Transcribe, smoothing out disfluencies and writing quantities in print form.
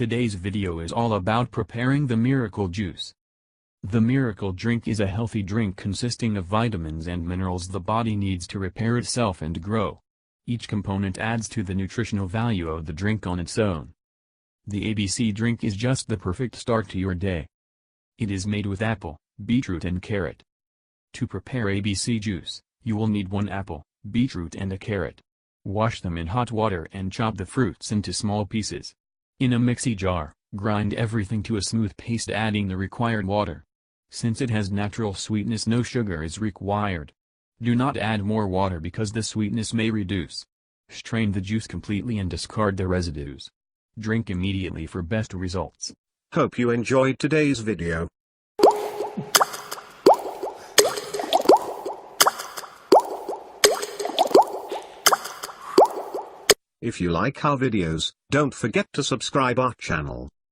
Today's video is all about preparing the miracle juice. The miracle drink is a healthy drink consisting of vitamins and minerals the body needs to repair itself and grow. Each component adds to the nutritional value of the drink on its own. The ABC drink is just the perfect start to your day. It is made with apple, beetroot and carrot. To prepare ABC juice, you will need 1 apple, beetroot and a carrot. Wash them in hot water and chop the fruits into small pieces. In a mixie jar, grind everything to a smooth paste, adding the required water. Since it has natural sweetness, no sugar is required. Do not add more water because the sweetness may reduce. Strain the juice completely and discard the residues. Drink immediately for best results. Hope you enjoyed today's video. If you like our videos, don't forget to subscribe our channel.